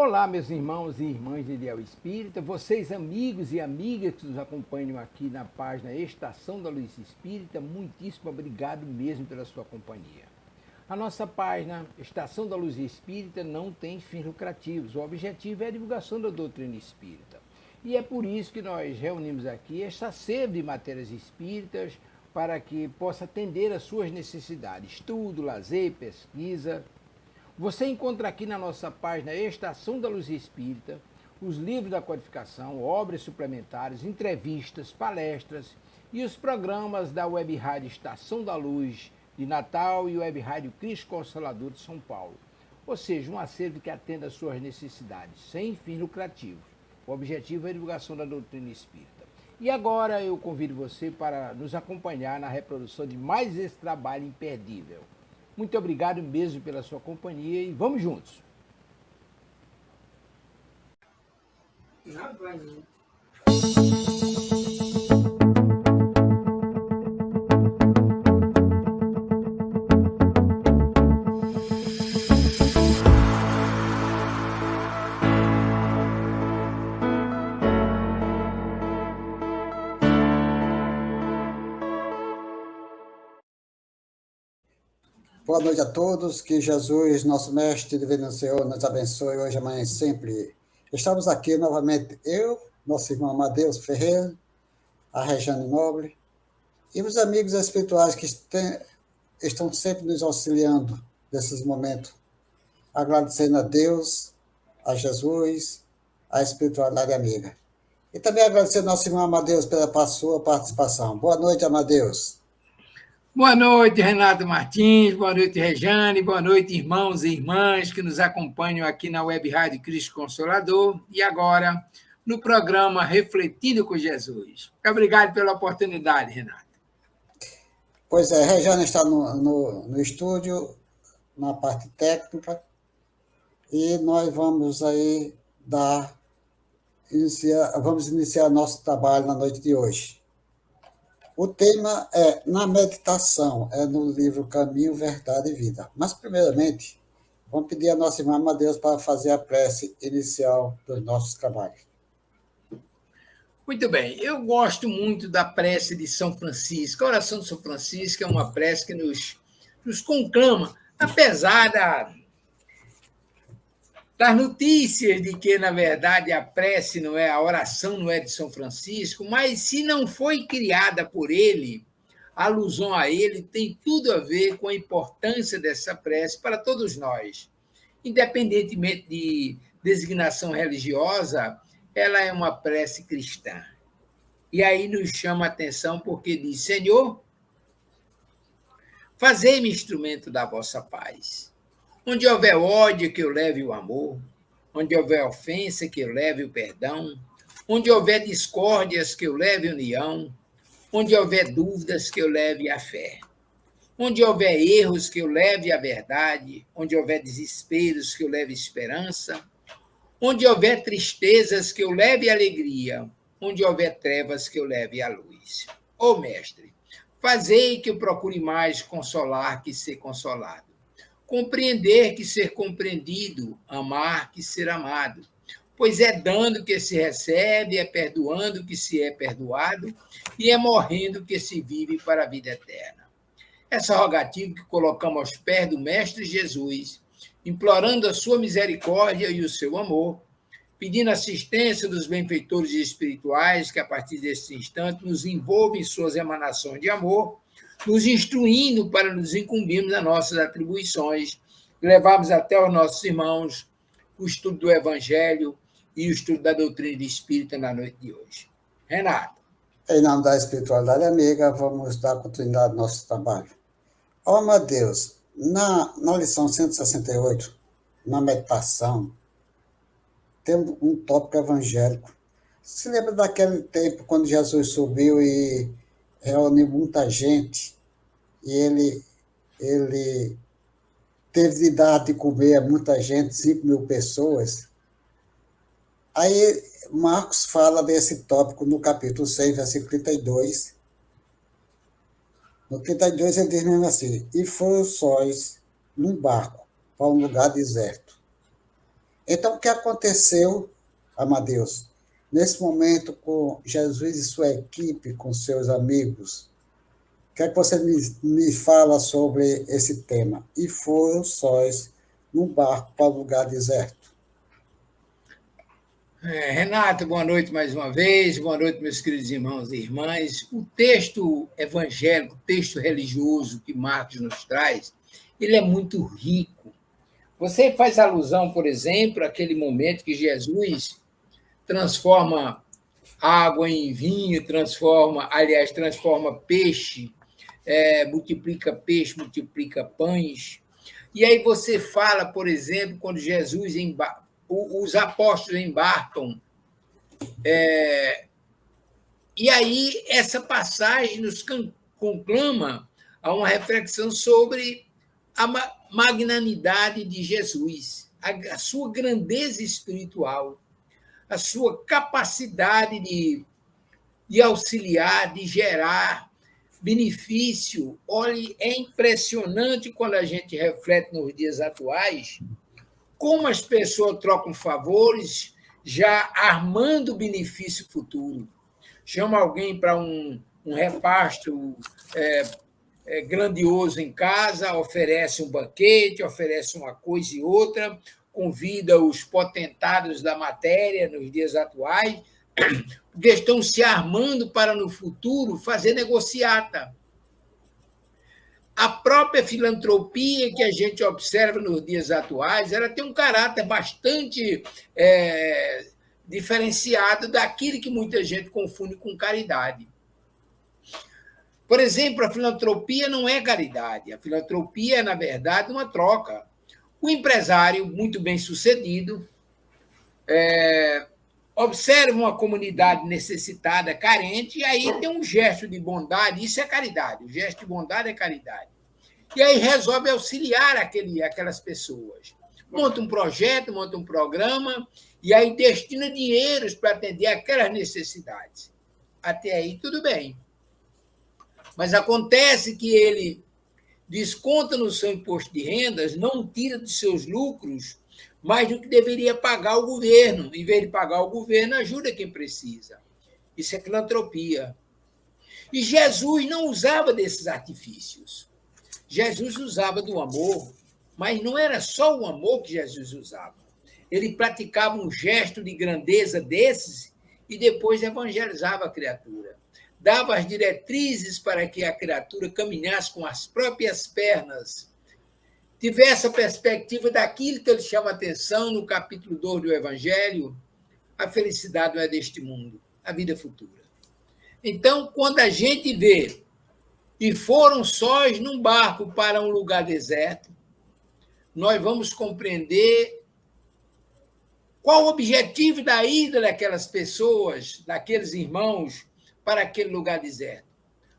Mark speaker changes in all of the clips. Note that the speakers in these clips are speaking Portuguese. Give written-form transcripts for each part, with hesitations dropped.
Speaker 1: Olá, meus irmãos e irmãs de Ideal Espírita, vocês amigos e amigas que nos acompanham aqui na página Estação da Luz Espírita, muitíssimo obrigado mesmo pela sua companhia. A nossa página Estação da Luz Espírita não tem fins lucrativos, o objetivo é a divulgação da doutrina espírita. E é por isso que nós reunimos aqui esta sede de matérias espíritas para que possa atender às suas necessidades, estudo, lazer, pesquisa. Você encontra aqui na nossa página Estação da Luz Espírita os livros da codificação, obras suplementares, entrevistas, palestras e os programas da Web Rádio Estação da Luz de Natal e Web Rádio Cristo Consolador de São Paulo. Ou seja, um acervo que atenda às suas necessidades, sem fins lucrativos. O objetivo é a divulgação da doutrina espírita. E agora eu convido você para nos acompanhar na reprodução de mais esse trabalho imperdível. Muito obrigado mesmo pela sua companhia e vamos juntos.
Speaker 2: Boa noite a todos, que Jesus, nosso Mestre Divino Senhor, nos abençoe hoje, amanhã e sempre. Estamos aqui novamente, eu, nosso irmão Amadeus Ferreira, a Rejane Nobre, e os amigos espirituais que estão sempre nos auxiliando nesses momentos, agradecendo a Deus, a Jesus, a espiritualidade amiga. E também agradecer ao nosso irmão Amadeus pela sua participação. Boa noite, Amadeus.
Speaker 1: Boa noite, Renato Martins, boa noite, Rejane, boa noite, irmãos e irmãs que nos acompanham aqui na Web Rádio Cristo Consolador e agora no programa Refletindo com Jesus. Obrigado pela oportunidade, Renato.
Speaker 2: Pois é, Rejane está no estúdio, na parte técnica, e nós vamos aí vamos iniciar nosso trabalho na noite de hoje. O tema é na meditação, é no livro Caminho, Verdade e Vida. Mas, primeiramente, vamos pedir a nossa irmã Amadeus para fazer a prece inicial dos nossos trabalhos.
Speaker 1: Muito bem, eu gosto muito da prece de São Francisco. A oração de São Francisco é uma prece que nos conclama, apesar das notícias de que, na verdade, a prece não é, a oração não é de São Francisco, mas se não foi criada por ele, a alusão a ele tem tudo a ver com a importância dessa prece para todos nós. Independentemente de designação religiosa, ela é uma prece cristã. E aí nos chama a atenção porque diz: Senhor, fazei-me instrumento da vossa paz. Onde houver ódio, que eu leve o amor. Onde houver ofensa, que eu leve o perdão. Onde houver discórdias, que eu leve união. Onde houver dúvidas, que eu leve a fé. Onde houver erros, que eu leve a verdade. Onde houver desesperos, que eu leve esperança. Onde houver tristezas, que eu leve alegria. Onde houver trevas, que eu leve a luz. Ó Mestre, fazei que eu procure mais consolar que ser consolado. Compreender que ser compreendido, amar que ser amado. Pois é dando que se recebe, é perdoando que se é perdoado, e é morrendo que se vive para a vida eterna. Essa rogativa que colocamos aos pés do Mestre Jesus, implorando a sua misericórdia e o seu amor, pedindo assistência dos benfeitores espirituais que, a partir desse instante, nos envolvem em suas emanações de amor, nos instruindo para nos incumbirmos das nossas atribuições, levarmos até os nossos irmãos o estudo do Evangelho e o estudo da doutrina espírita na noite de hoje. Renato.
Speaker 2: Em nome da espiritualidade amiga, vamos dar continuidade ao nosso trabalho. Ó, meu Deus, na lição 168, na meditação, tem um tópico evangélico. Se lembra daquele tempo quando Jesus subiu e reuniu muita gente e ele teve de dar de comer a muita gente, 5.000 pessoas? Aí Marcos fala desse tópico no capítulo 6, versículo 32. No 32 ele diz mesmo assim: e foram sóis num barco para um lugar deserto. Então, o que aconteceu, Amadeus, nesse momento com Jesus e sua equipe, com seus amigos? O que é que você me fala sobre esse tema? E foram sós num barco para um lugar deserto.
Speaker 1: Renato, boa noite mais uma vez, boa noite, meus queridos irmãos e irmãs. O texto evangélico, o texto religioso que Marcos nos traz, ele é muito rico. Você faz alusão, por exemplo, àquele momento que Jesus transforma água em vinho, transforma peixe, multiplica pães. E aí você fala, por exemplo, quando os apóstolos embarcam. E aí essa passagem nos conclama a uma reflexão sobre a magnanimidade de Jesus, a sua grandeza espiritual, a sua capacidade de auxiliar, de gerar benefício. Olha, é impressionante quando a gente reflete nos dias atuais como as pessoas trocam favores já armando benefício futuro. Chama alguém para um repasto grandioso em casa, oferece um banquete, oferece uma coisa e outra, convida os potentados da matéria nos dias atuais, porque estão se armando para, no futuro, fazer negociata. A própria filantropia que a gente observa nos dias atuais, ela tem um caráter bastante diferenciado daquilo que muita gente confunde com caridade. Por exemplo, a filantropia não é caridade. A filantropia é, na verdade, uma troca. O empresário, muito bem sucedido, observa uma comunidade necessitada, carente, e aí tem um gesto de bondade, isso é caridade, o gesto de bondade é caridade. E aí resolve auxiliar aquelas pessoas. Monta um projeto, monta um programa, e aí destina dinheiros para atender aquelas necessidades. Até aí, tudo bem. Mas acontece que ele desconta no seu imposto de rendas, não tira dos seus lucros mais do que deveria pagar o governo. Em vez de pagar o governo, ajuda quem precisa. Isso é filantropia. E Jesus não usava desses artifícios. Jesus usava do amor, mas não era só o amor que Jesus usava. Ele praticava um gesto de grandeza desses e depois evangelizava a criatura. Dava as diretrizes para que a criatura caminhasse com as próprias pernas, tivesse a perspectiva daquilo que ele chama a atenção no capítulo 2 do Evangelho: a felicidade não é deste mundo, a vida futura. Então, quando a gente vê e foram sós num barco para um lugar deserto, nós vamos compreender qual o objetivo da ida daquelas pessoas, daqueles irmãos, para aquele lugar deserto.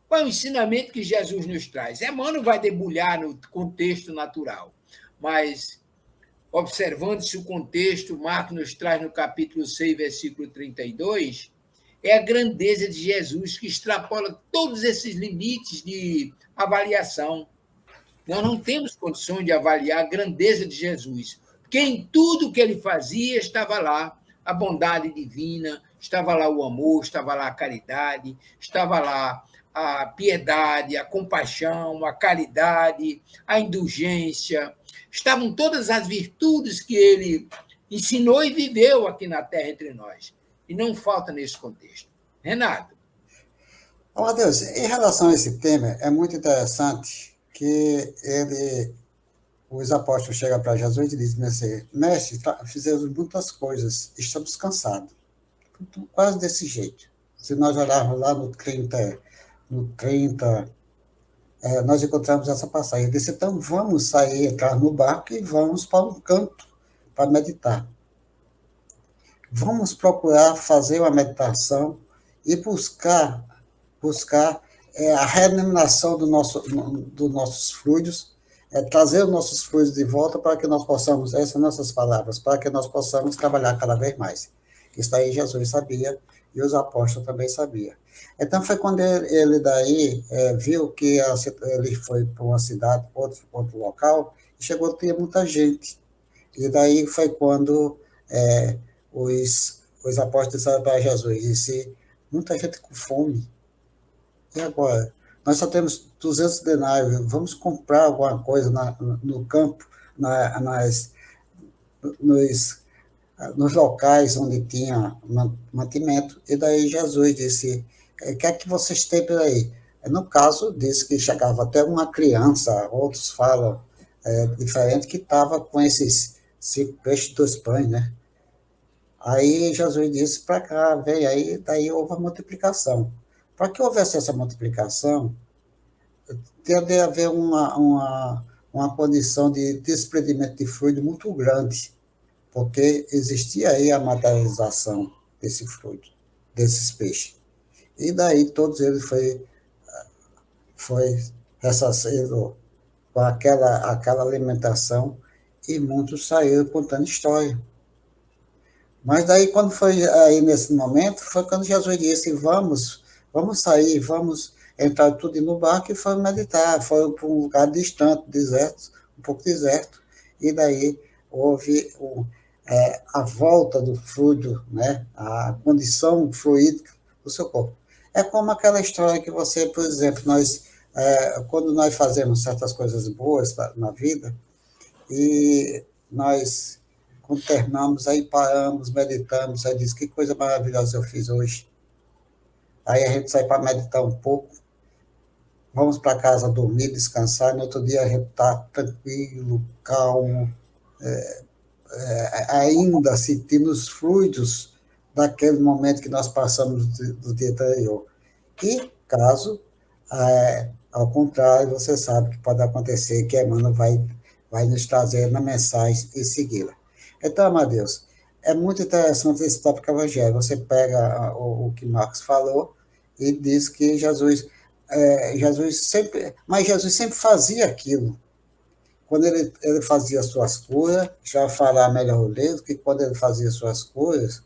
Speaker 1: Qual é o ensinamento que Jesus nos traz? Emmanuel vai debulhar no contexto natural, mas, observando-se o contexto, Marcos nos traz no capítulo 6, versículo 32, é a grandeza de Jesus que extrapola todos esses limites de avaliação. Nós não temos condições de avaliar a grandeza de Jesus, porque em tudo que ele fazia estava lá a bondade divina, estava lá o amor, estava lá a caridade, estava lá a piedade, a compaixão, a caridade, a indulgência. Estavam todas as virtudes que ele ensinou e viveu aqui na Terra entre nós. E não falta nesse contexto. Renato.
Speaker 2: Amadeus, em relação a esse tema, é muito interessante que os apóstolos chegam para Jesus e dizem: mestre, fizemos muitas coisas, estamos cansados. Quase desse jeito. Se nós olharmos lá no 30 nós encontramos essa passagem. Ele disse: então vamos sair, entrar no barco e vamos para um canto para meditar. Vamos procurar fazer uma meditação e buscar a remuneração dos nossos fluidos, trazer os nossos fluidos de volta para que nós possamos, essas são nossas palavras, para que nós possamos trabalhar cada vez mais. Isso daí Jesus sabia e os apóstolos também sabiam. Então foi quando ele daí viu que ele foi para uma cidade, outro local, e chegou a ter muita gente. E daí foi quando os apóstolos disseram para Jesus, disse, muita gente com fome, e agora? Nós só temos 200 denários, vamos comprar alguma coisa no campo, nas, nos, nos locais onde tinha mantimento. E daí Jesus disse, o que é que vocês têm por aí? No caso, disse que chegava até uma criança, outros falam diferente, que estava com esses 5 peixes e 2 pães, né? Aí Jesus disse para cá, vem aí, daí houve a multiplicação. Para que houvesse essa multiplicação, deve haver uma condição de desprendimento de fluido muito grande, porque existia aí a materialização desse fluido, desses peixes. E daí todos eles foi ressarcido com aquela alimentação e muitos saíram contando história. Mas daí, quando foi aí nesse momento, foi quando Jesus disse, vamos sair, vamos entrar tudo no barco e foi meditar. Foi para um lugar distante, deserto, um pouco deserto, e daí houve a volta do fluido, né? A condição fluídica do seu corpo. É como aquela história que você, por exemplo, quando nós fazemos certas coisas boas na vida, e nós, quando terminamos, aí paramos, meditamos, aí diz, que coisa maravilhosa eu fiz hoje. Aí a gente sai para meditar um pouco, vamos para casa dormir, descansar, e no outro dia a gente está tranquilo, calmo, ainda sentindo os fluidos daquele momento que nós passamos do dia anterior. E, caso, ao contrário, você sabe que pode acontecer que Emmanuel vai nos trazer na mensagem e segui-la. Então, Amadeus, é muito interessante esse tópico evangélico. Você pega o que Marcos falou e diz que Jesus sempre fazia aquilo. Quando ele fazia suas curas, já fará melhor o leito, que quando ele fazia suas curas,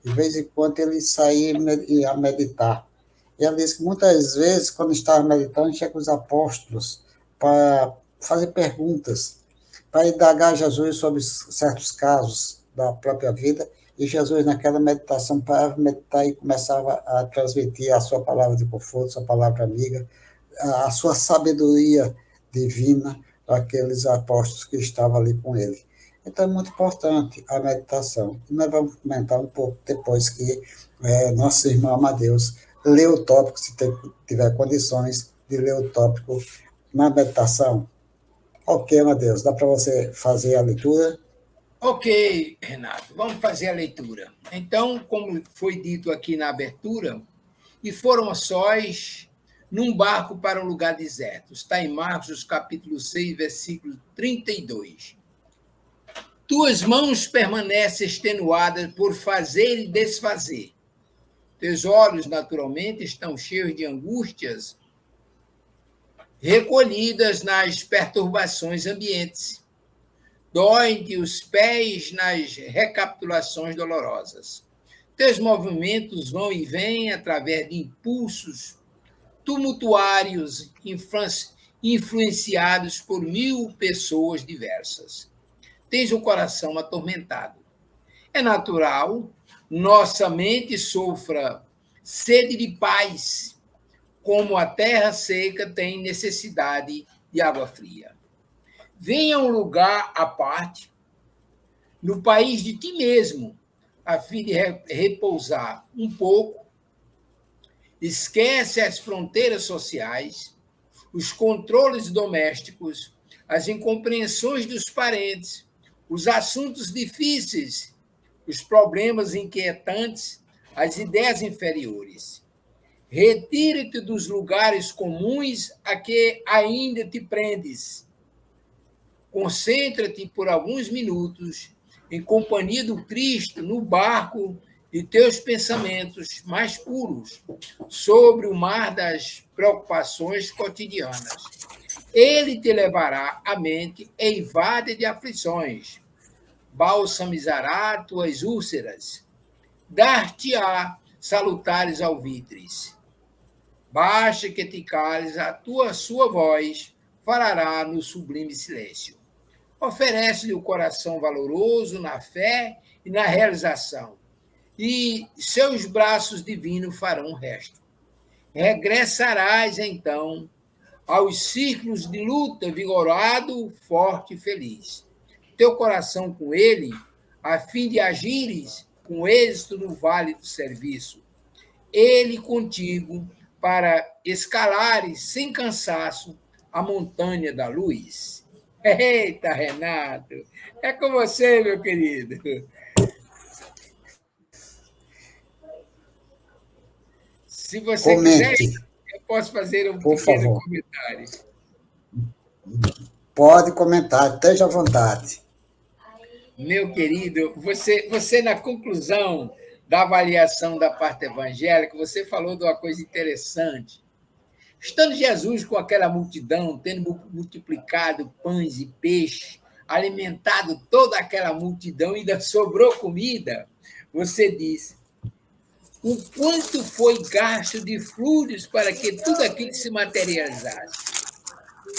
Speaker 2: de vez em quando ele saía a meditar. E ele disse que muitas vezes, quando estava meditando, tinha com os apóstolos para fazer perguntas, para indagar a Jesus sobre certos casos da própria vida, e Jesus, naquela meditação, parava de meditar e começava a transmitir a sua palavra de conforto, sua palavra amiga, a sua sabedoria divina para aqueles apóstolos que estavam ali com ele. Então, é muito importante a meditação. E nós vamos comentar um pouco depois que nosso irmão Amadeus lê o tópico, se tiver condições de ler o tópico na meditação. Ok, Amadeus, dá para você fazer a leitura?
Speaker 1: Ok, Renato, vamos fazer a leitura. Então, como foi dito aqui na abertura, e foram sós num barco para um lugar deserto. Está em Marcos, capítulo 6, versículo 32. Tuas mãos permanecem extenuadas por fazer e desfazer. Teus olhos, naturalmente, estão cheios de angústias recolhidas nas perturbações ambientes. Doem-te os pés nas recapitulações dolorosas. Teus movimentos vão e vêm através de impulsos tumultuários influenciados por 1000 pessoas diversas. Tens o coração atormentado. É natural, nossa mente sofra sede de paz, como a terra seca tem necessidade de água fria. Venha a um lugar à parte, no país de ti mesmo, a fim de repousar um pouco. Esquece as fronteiras sociais, os controles domésticos, as incompreensões dos parentes, os assuntos difíceis, os problemas inquietantes, as ideias inferiores. Retira-te dos lugares comuns a que ainda te prendes. Concentra-te por alguns minutos em companhia do Cristo no barco de teus pensamentos mais puros sobre o mar das preocupações cotidianas. Ele te levará a mente eivada de aflições, balsamizará tuas úlceras, dar-te-á salutares alvitres. Baixa que te cales, a sua voz falará no sublime silêncio. Oferece-lhe o coração valoroso na fé e na realização, e seus braços divinos farão o resto. Regressarás, então, aos círculos de luta, vigorado, forte e feliz. Teu coração com ele, a fim de agires com êxito no vale do serviço. Ele contigo, para escalares sem cansaço a montanha da luz. Eita, Renato! É com você, meu querido. Se você quiser,
Speaker 2: Comente,
Speaker 1: eu posso fazer um
Speaker 2: por
Speaker 1: pequeno
Speaker 2: favor.
Speaker 1: comentário.
Speaker 2: Pode comentar, esteja à vontade.
Speaker 1: Meu querido, você na conclusão da avaliação da parte evangélica, você falou de uma coisa interessante. Estando Jesus com aquela multidão, tendo multiplicado pães e peixes, alimentado toda aquela multidão e ainda sobrou comida, você diz: o quanto foi gasto de fluidos para que tudo aquilo se materializasse.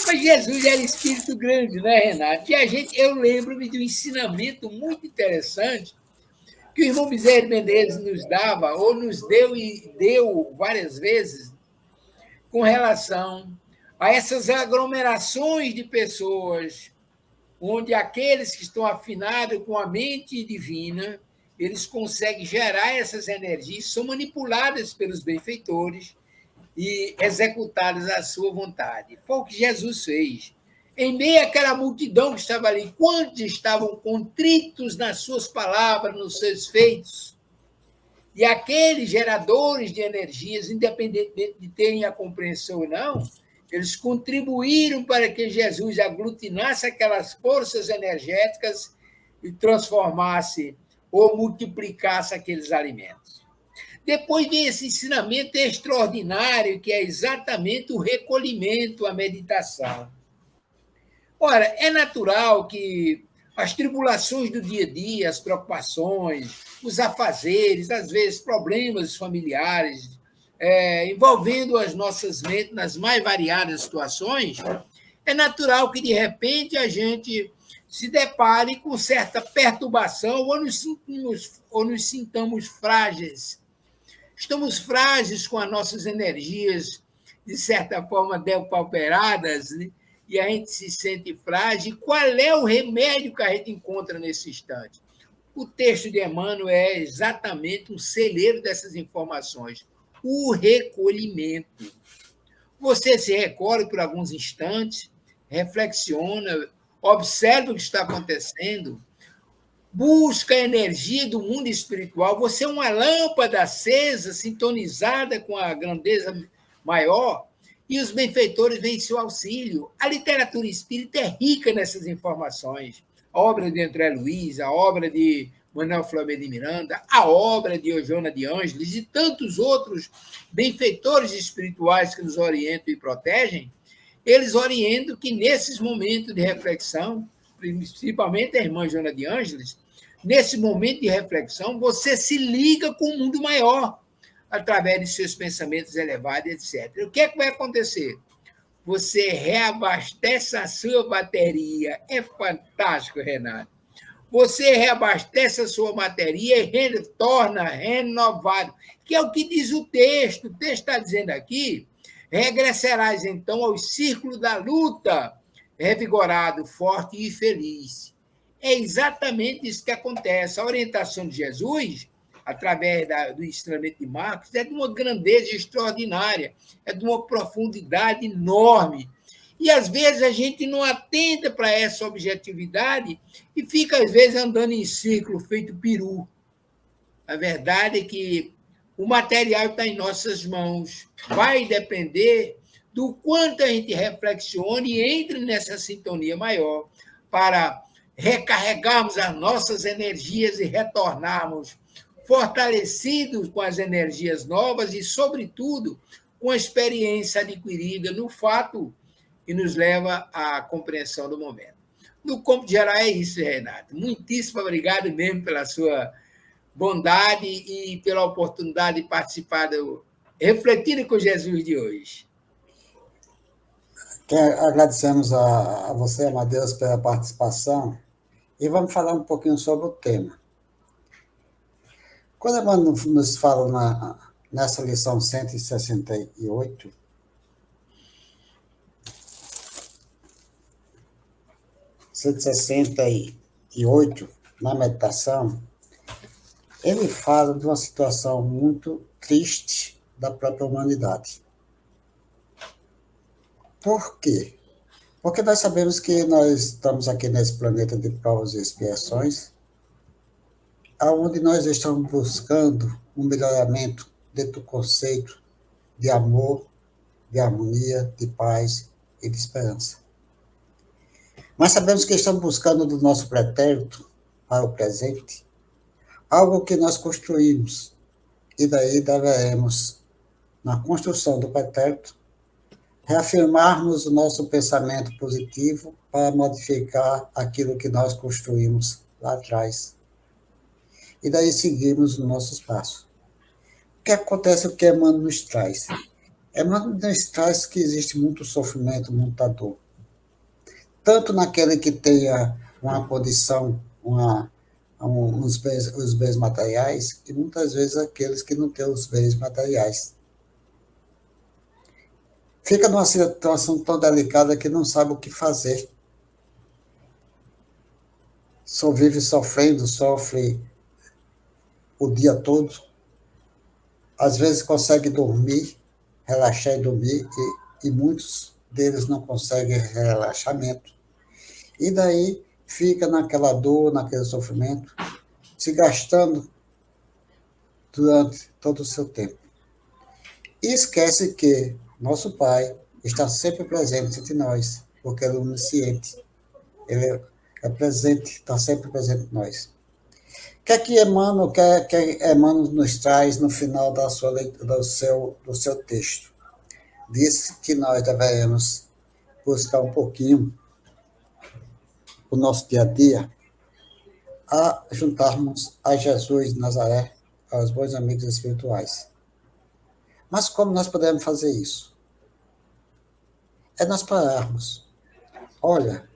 Speaker 1: Mas Jesus era espírito grande, né, Renato? Eu lembro-me de um ensinamento muito interessante que o irmão Bezerra Menezes nos dava, ou nos deu e deu várias vezes, com relação a essas aglomerações de pessoas, onde aqueles que estão afinados com a mente divina, eles conseguem gerar essas energias, são manipuladas pelos benfeitores e executadas à sua vontade. Foi o que Jesus fez. Em meio àquela multidão que estava ali, quantos estavam contritos nas suas palavras, nos seus feitos? E aqueles geradores de energias, independentemente de terem a compreensão ou não, eles contribuíram para que Jesus aglutinasse aquelas forças energéticas e transformasse ou multiplicasse aqueles alimentos. Depois vem esse ensinamento extraordinário, que é exatamente o recolhimento, a meditação. Ora, é natural que as tribulações do dia a dia, as preocupações, os afazeres, às vezes problemas familiares, envolvendo as nossas mentes nas mais variadas situações, é natural que, de repente, a gente se depare com certa perturbação ou nos sintamos frágeis. Estamos frágeis com as nossas energias, de certa forma, depauperadas, né? E a gente se sente frágil. Qual é o remédio que a gente encontra nesse instante? O texto de Emmanuel é exatamente um celeiro dessas informações. O recolhimento. Você se recolhe por alguns instantes, reflexiona, observa o que está acontecendo, busca a energia do mundo espiritual. Você é uma lâmpada acesa, sintonizada com a grandeza maior, e os benfeitores vêm em seu auxílio. A literatura espírita é rica nessas informações. A obra de André Luiz, a obra de Manuel Flamengo de Miranda, a obra de Joana de Ângeles e tantos outros benfeitores espirituais que nos orientam e protegem, eles orientam que nesses momentos de reflexão, principalmente a irmã Joana de Ângeles, nesse momento de reflexão, você se liga com o mundo maior, através de seus pensamentos elevados, etc. O que é que vai acontecer? Você reabastece a sua bateria. É fantástico, Renato. Você reabastece a sua bateria e retorna renovado, que é o que diz o texto. O texto está dizendo aqui: regressarás então ao círculo da luta, revigorado, forte e feliz. É exatamente isso que acontece. A orientação de Jesus, através do ensinamento de Marcos, é de uma grandeza extraordinária, é de uma profundidade enorme. E, às vezes, a gente não atenta para essa objetividade e fica, às vezes, andando em círculo, feito peru. A verdade é que o material está em nossas mãos. Vai depender do quanto a gente reflexione e entre nessa sintonia maior para recarregarmos as nossas energias e retornarmos fortalecidos com as energias novas e, sobretudo, com a experiência adquirida no fato que nos leva à compreensão do momento. No campo geral é isso, Renato. Muitíssimo obrigado mesmo pela sua bondade e pela oportunidade de participar do Refletindo com Jesus de hoje.
Speaker 2: Agradecemos a você, Amadeus, pela participação e vamos falar um pouquinho sobre o tema. Quando Emmanuel nos fala nessa lição 168, 168, na meditação, ele fala de uma situação muito triste da própria humanidade. Por quê? Porque nós sabemos que nós estamos aqui nesse planeta de provas e expiações, aonde nós estamos buscando um melhoramento dentro do conceito de amor, de harmonia, de paz e de esperança. Mas sabemos que estamos buscando do nosso pretérito para o presente algo que nós construímos, e daí deveremos, na construção do pretérito, reafirmarmos o nosso pensamento positivo para modificar aquilo que nós construímos lá atrás. E daí seguimos os nossos passos. O que acontece, o que Emmanuel nos traz? Emmanuel nos traz que existe muito sofrimento, muita dor. Tanto naquele que tenha uma condição, os bens materiais, e muitas vezes aqueles que não têm os bens materiais. Fica numa situação tão delicada que não sabe o que fazer. Só vive sofrendo, sofre o dia todo. Às vezes consegue dormir, relaxar e dormir, e muitos deles não conseguem relaxamento. E daí fica naquela dor, naquele sofrimento, se gastando durante todo o seu tempo. E esquece que nosso Pai está sempre presente entre nós, porque Ele é onisciente. Ele é presente, está sempre presente em nós. O que é que Emmanuel nos traz no final da sua leitura, do seu texto? Disse que nós devemos buscar um pouquinho o nosso dia a dia a juntarmos a Jesus de Nazaré, aos bons amigos espirituais. Mas como nós podemos fazer isso? É nós pararmos. Olha,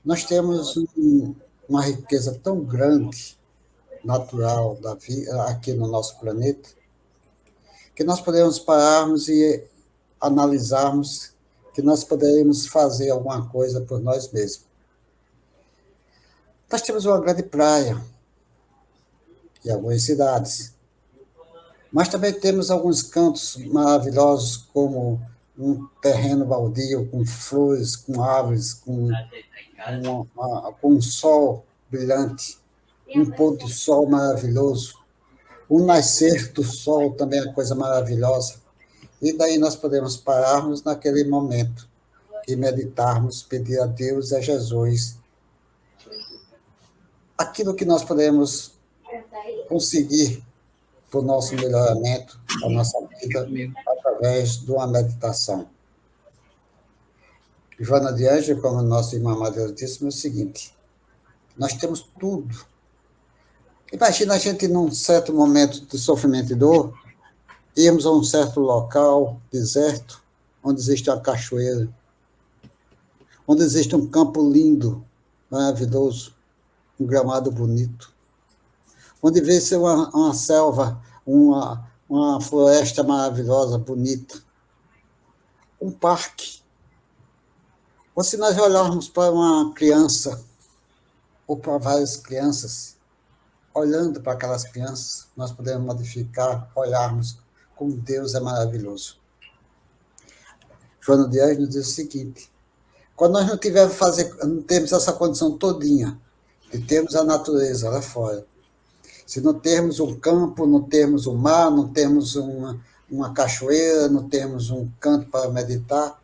Speaker 2: nós temos uma riqueza tão grande, natural, da vida, aqui no nosso planeta, que nós podemos pararmos e analisarmos que nós poderíamos fazer alguma coisa por nós mesmos. Nós temos uma grande praia em algumas cidades, mas também temos alguns cantos maravilhosos, como um terreno baldio, com flores, com árvores, com um sol brilhante, um pôr do sol maravilhoso, um nascer do sol também é coisa maravilhosa. E daí nós podemos pararmos naquele momento e meditarmos, pedir a Deus e a Jesus aquilo que nós podemos conseguir para o nosso melhoramento, a nossa vida, através de uma meditação. Joana de Ângelo, como nosso irmão Amadeus disse, é o seguinte: nós temos tudo. Imagina a gente, num certo momento de sofrimento e dor, irmos a um certo local deserto, onde existe uma cachoeira, onde existe um campo lindo, maravilhoso, um gramado bonito, onde vê-se uma selva, uma floresta maravilhosa, bonita, um parque. Ou se nós olharmos para uma criança, ou para várias crianças, olhando para aquelas crianças, nós podemos modificar, olharmos como Deus é maravilhoso. Joana de Ângelo diz o seguinte: quando nós não temos essa condição todinha, de termos a natureza lá fora, se não termos um campo, não termos um mar, não termos uma cachoeira, não termos um canto para meditar,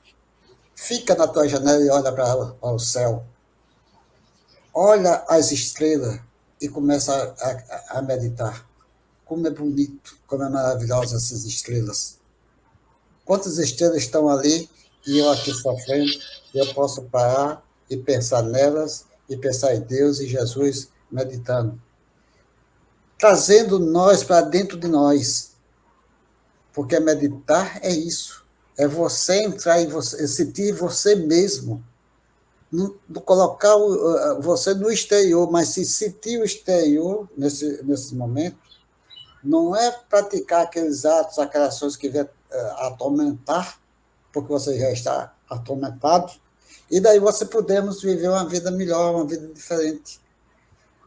Speaker 2: fica na tua janela e olha para o céu. Olha as estrelas e começa a meditar. Como é bonito, como é maravilhosa essas estrelas. Quantas estrelas estão ali e eu aqui sofrendo, e eu posso parar e pensar nelas, e pensar em Deus e Jesus, meditando. Trazendo nós para dentro de nós. Porque meditar é isso. É você entrar e você, sentir você mesmo. Não colocar você no exterior, mas se sentir o exterior nesse momento, não é praticar aqueles atos, aquelas ações que vêm atormentar, porque você já está atormentado, e daí você podemos viver uma vida melhor, uma vida diferente.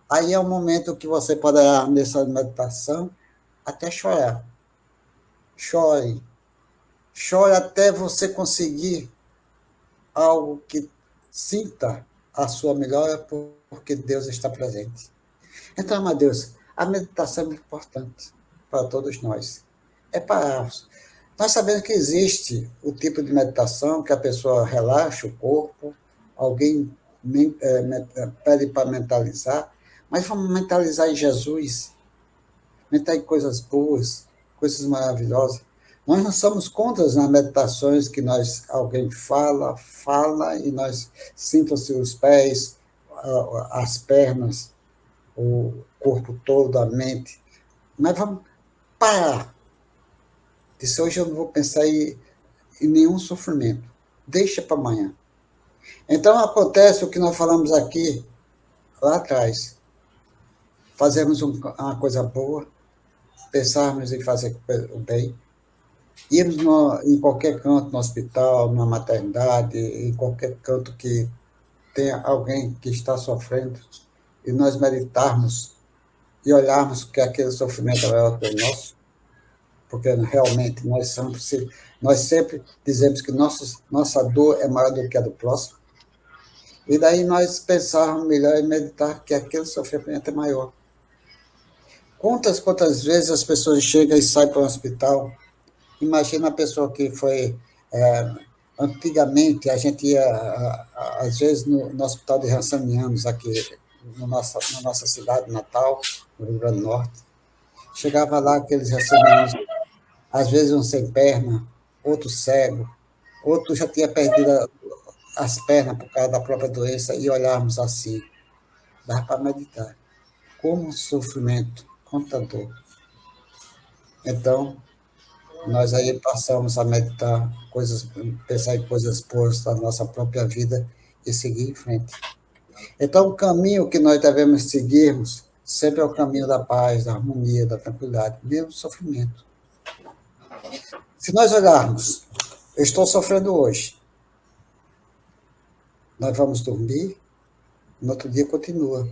Speaker 2: Aí é o momento que você poderá, nessa meditação, até chorar. Chore. Chore até você conseguir algo que sinta a sua melhora, porque Deus está presente. Então, Amadeus, a meditação é muito importante para todos nós. É para. Nós sabemos que existe o tipo de meditação que a pessoa relaxa o corpo, alguém pede para mentalizar, mas vamos mentalizar em Jesus, mental em coisas boas, coisas maravilhosas. Nós não somos contra nas meditações que alguém fala e nós sintam-se os pés, as pernas, o corpo todo, a mente. Mas vamos parar. Disse, hoje eu não vou pensar em nenhum sofrimento. Deixa para amanhã. Então acontece o que nós falamos aqui, lá atrás. Fazemos uma coisa boa, pensarmos em fazer o bem, irmos em qualquer canto, no hospital, na maternidade, em qualquer canto que tenha alguém que está sofrendo, e nós meditarmos e olharmos que aquele sofrimento é maior que o nosso, porque realmente nós sempre dizemos que nossa dor é maior do que a do próximo, e daí nós pensarmos melhor e meditar que aquele sofrimento é maior. Quantas vezes as pessoas chegam e saem para o hospital. Imagina a pessoa que foi. Antigamente, a gente ia, às vezes, no hospital de Rancenianos, aqui na nossa cidade natal, no Rio Grande do Norte. Chegava lá aqueles rancenianos, às vezes um sem perna, outro cego, outro já tinha perdido as pernas por causa da própria doença, e olharmos assim. Dá para meditar. Como sofrimento, quanta dor. Então, nós aí passamos a meditar pensar em coisas boas da nossa própria vida e seguir em frente. Então, o caminho que nós devemos seguirmos sempre é o caminho da paz, da harmonia, da tranquilidade, mesmo sofrimento. Se nós olharmos, eu estou sofrendo hoje, nós vamos dormir, no outro dia continua.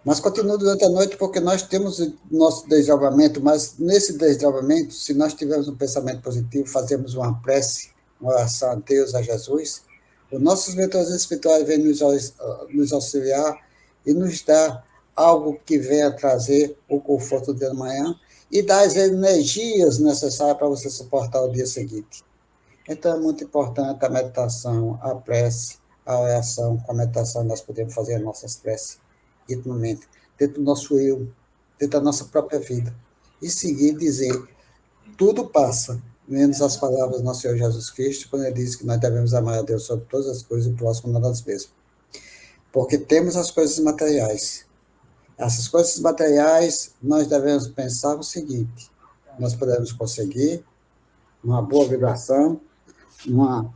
Speaker 2: Mas continua durante a noite porque nós temos nosso desdobramento, mas nesse desdobramento, se nós tivermos um pensamento positivo, fazemos uma prece, uma oração a Deus, a Jesus, os nossos mentores espirituais vêm nos auxiliar e nos dar algo que venha trazer o conforto da manhã e dar as energias necessárias para você suportar o dia seguinte. Então é muito importante a meditação, a prece, a oração. Com a meditação nós podemos fazer as nossas preces intimamente, dentro do nosso eu, dentro da nossa própria vida. E seguir e dizer, tudo passa, menos as palavras do nosso Senhor Jesus Cristo, quando ele diz que nós devemos amar a Deus sobre todas as coisas e o próximo a nós mesmos. Porque temos as coisas materiais. Essas coisas materiais, nós devemos pensar o seguinte, nós podemos conseguir uma boa vibração, numa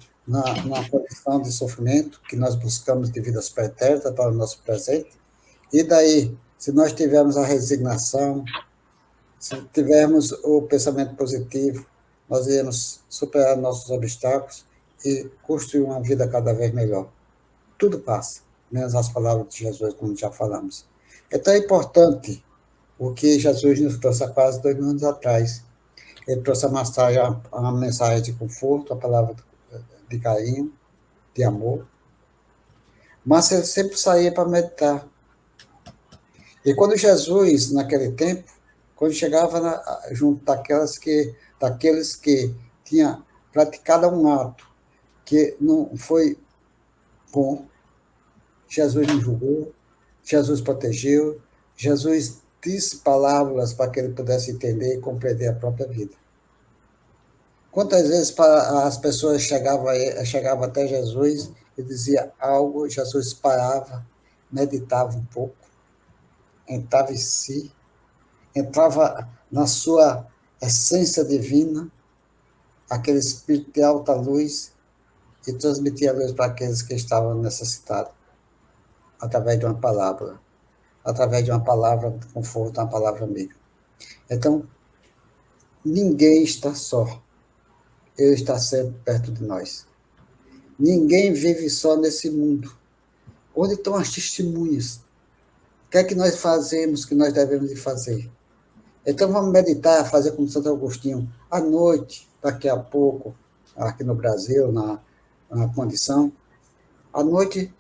Speaker 2: condição de sofrimento que nós buscamos de vidas pretéritas para o nosso presente. E daí, se nós tivermos a resignação, se tivermos o pensamento positivo, nós iremos superar nossos obstáculos e construir uma vida cada vez melhor. Tudo passa, menos as palavras de Jesus, como já falamos. Então é importante o que Jesus nos trouxe há quase 2 mil anos atrás. Ele trouxe uma mensagem de conforto, a palavra de carinho, de amor, mas ele sempre saía para meditar. E quando Jesus, naquele tempo, quando chegava junto daqueles que tinham praticado um ato que não foi bom, Jesus não julgou, Jesus protegeu, Jesus disse palavras para que ele pudesse entender e compreender a própria vida. Quantas vezes as pessoas chegavam até Jesus e dizia algo, Jesus parava, meditava um pouco, entrava em si, entrava na sua essência divina aquele espírito de alta luz e transmitir a luz para aqueles que estavam necessitados, através de uma palavra de conforto, uma palavra amiga. Então, ninguém está só. Ele está sempre perto de nós. Ninguém vive só nesse mundo. Onde estão as testemunhas? O que é que nós fazemos, que nós devemos de fazer? Então, vamos meditar, fazer como Santo Agostinho, à noite, daqui a pouco, aqui no Brasil, na condição. À noite,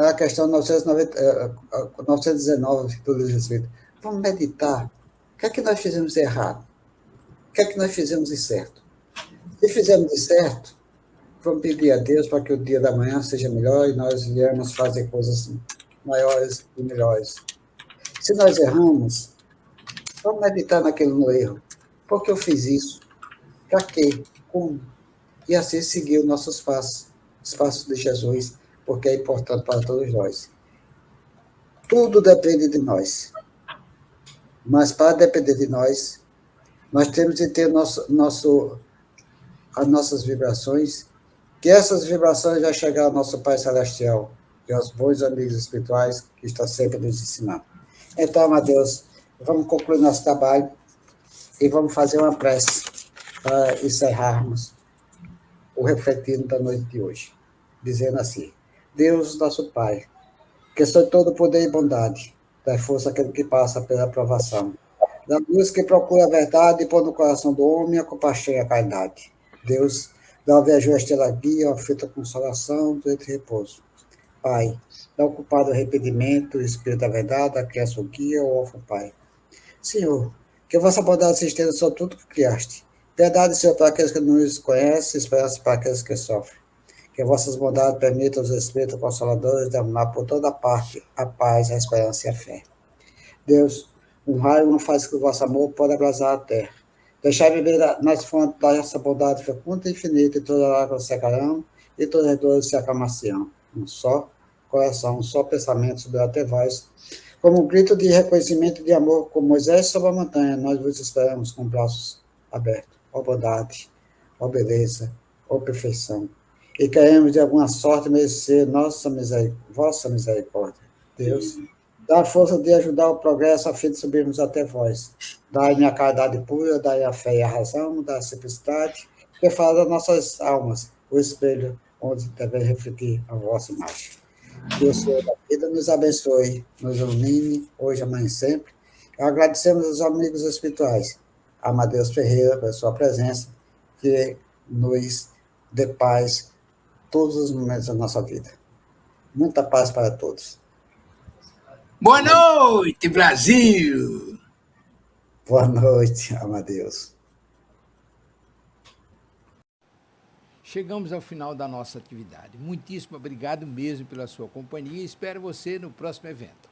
Speaker 2: a questão 919 do Livro dos Espíritos. Vamos meditar. O que é que nós fizemos de errado? O que é que nós fizemos de certo? Se fizermos de certo, vamos pedir a Deus para que o dia da manhã seja melhor e nós viemos fazer coisas maiores e melhores. Se nós erramos, vamos meditar no erro. Por que eu fiz isso? Para quê? Como? E assim seguir os nossos passos, os passos de Jesus, porque é importante para todos nós. Tudo depende de nós. Mas para depender de nós, nós temos de ter as nossas vibrações, que essas vibrações vão chegar ao nosso Pai Celestial e aos bons amigos espirituais que estão sempre nos ensinando. Então, Amadeus, vamos concluir nosso trabalho e vamos fazer uma prece para encerrarmos o refletindo da noite de hoje, dizendo assim: Deus, nosso Pai, que sois todo poder e bondade, dá força àquele que passa pela aprovação, da luz que procura a verdade e põe no coração do homem a compaixão e a caridade. Deus, dá ao viajou a estrela guia, a feita consolação, do entre repouso. Pai, dá ao culpado arrependimento, o Espírito da verdade, a criança o guia, o órfão Pai. Senhor, que a vossa bondade se estenda sobre tudo que criaste. Piedade, Senhor, para aqueles que não nos conhecem, esperança para aqueles que sofrem. Que vossas bondades permitam os espíritos consoladores derramar por toda parte a paz, a esperança e a fé. Deus, um raio não faz que o vosso amor pode abrasar a terra. Deixai viver nas fontes da vossa bondade fecunda e infinita, e todas as águas secarão, e todas as dores se acalmar-se-ão. Um só coração, um só pensamento sobre até vós. Como um grito de reconhecimento e de amor, como Moisés sobre a montanha, nós vos esperamos com braços abertos. Ó bondade, ó beleza, ó perfeição. E queremos, de alguma sorte, merecer vossa misericórdia. Deus, dá a força de ajudar o progresso a fim de subirmos até vós. Dai-me a caridade pura, dai a fé e a razão, dai a simplicidade, que fala das nossas almas, o espelho onde deve refletir a vossa imagem. Que o Senhor da vida nos abençoe, nos ilumine, hoje, amanhã e sempre. Agradecemos aos amigos espirituais, a Amadeus Ferreira, pela sua presença, que nos dê paz todos os momentos da nossa vida. Muita paz para todos.
Speaker 1: Boa noite, Brasil!
Speaker 2: Boa noite, Amadeus.
Speaker 1: Chegamos ao final da nossa atividade. Muitíssimo obrigado mesmo pela sua companhia e espero você no próximo evento.